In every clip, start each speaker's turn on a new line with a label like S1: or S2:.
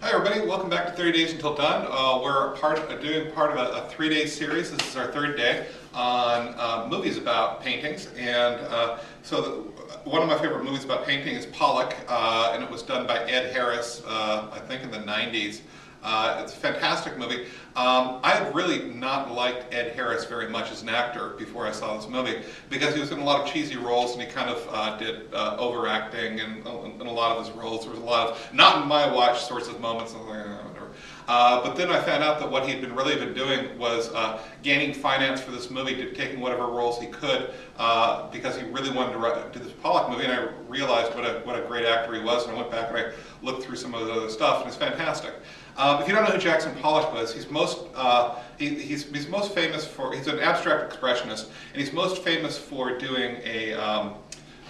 S1: Hi everybody, welcome back to 30 Days Until Done. We're doing part of a 3-day series. This is our third day on movies about paintings. And one of my favorite movies about painting is Pollock, and it was done by Ed Harris, I think in the 90s. It's a fantastic movie. I had really not liked Ed Harris very much as an actor before I saw this movie because he was in a lot of cheesy roles and he kind of did overacting in a lot of his roles. There was a lot of not in my watch sorts of moments. But then I found out that what he'd really been doing was gaining finance for this movie, taking whatever roles he could because he really wanted to do this Pollock movie, and I realized what a great actor he was, and I went back and I looked through some of the other stuff, and it's fantastic. If you don't know who Jackson Pollock was, he's most famous for, he's an abstract expressionist, and he's most famous for doing a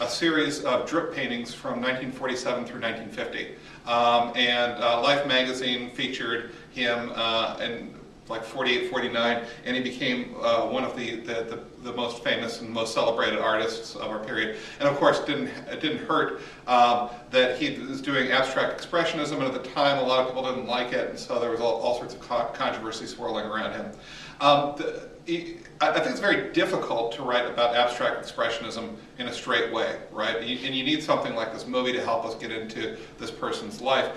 S1: series of drip paintings from 1947 through 1950. Life magazine featured him in like 48, 49, and he became one of the most famous and most celebrated artists of our period. And of course, it didn't hurt that he was doing abstract expressionism, and at the time, a lot of people didn't like it, and so there was all sorts of controversy swirling around him. I think it's very difficult to write about abstract expressionism in a straight way, right? And you need something like this movie to help us get into this person's life,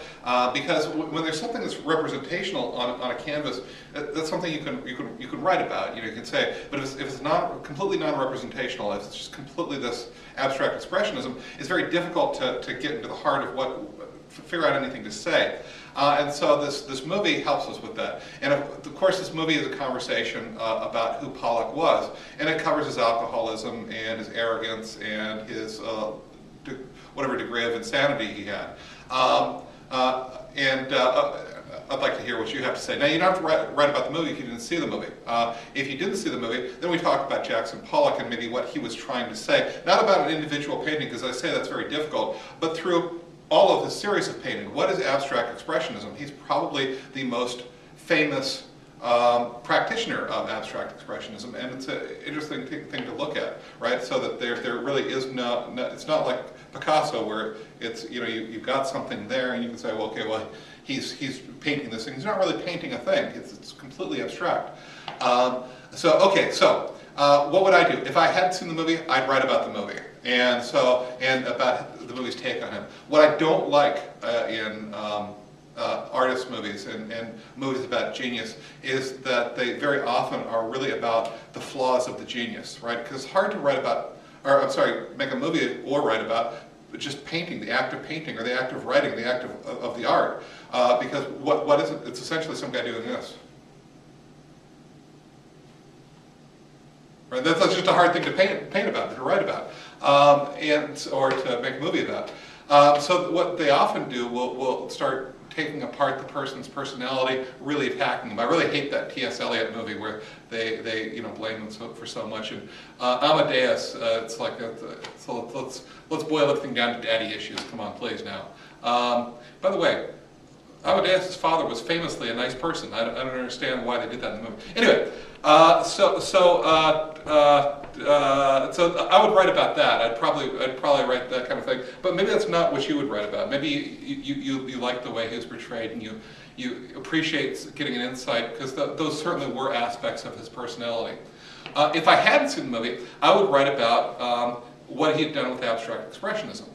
S1: because when there's something that's representational on a canvas, that's something you can write about. You can say, but if it's not completely non-representational, if it's just completely this abstract expressionism, it's very difficult to get into the heart of figure out anything to say. And so this movie helps us with that. And of course, this movie is a conversation about who Pollock was. And it covers his alcoholism and his arrogance and his whatever degree of insanity he had. I'd like to hear what you have to say. Now, you don't have to write about the movie if you didn't see the movie. If you didn't see the movie, then we talk about Jackson Pollock and maybe what he was trying to say. Not about an individual painting, because I say that's very difficult, but through all of his series of painting. What is abstract expressionism? He's probably the most famous practitioner of abstract expressionism, and it's an interesting thing to look at, right? So that there really is no, it's not like Picasso where it's, you've got something there and you can say, well, okay, well, he's painting this thing. He's not really painting a thing. It's completely abstract. So what would I do? If I hadn't seen the movie, I'd write about the movie. And about the movie's take on him. What I don't like in artist movies and movies about genius is that they very often are really about the flaws of the genius, right? Because it's hard to make a movie or write about just painting, the act of painting, or the act of writing, the act of the art. Because what is it? It's essentially some guy doing this. Right? That's just a hard thing to paint about, to write about, or to make a movie about. So what they often do will start taking apart the person's personality, really attacking them. I really hate that T.S. Eliot movie where they blame them for so much. And Amadeus, it's like so let's boil everything down to daddy issues. Come on, please now. By the way, Amadeus' father was famously a nice person. I don't understand why they did that in the movie. Anyway, so I would write about that. I'd probably write that kind of thing. But maybe that's not what you would write about. Maybe you like the way he was portrayed, and you appreciate getting an insight, because those certainly were aspects of his personality. If I hadn't seen the movie, I would write about what he had done with abstract expressionism.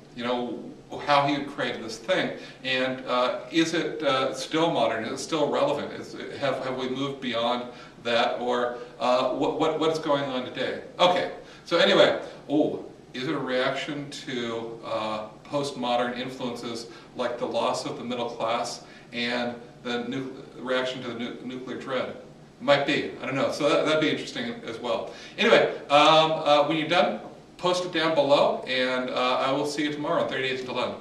S1: How he had created this thing, and is it still modern? Is it still relevant? Have we moved beyond that, or what's going on today? Okay, so anyway, is it a reaction to postmodern influences like the loss of the middle class and the reaction to the nuclear dread? It might be, I don't know, so that'd be interesting as well. Anyway, when you're done, post it down below, and I will see you tomorrow on 30 Days Until Done.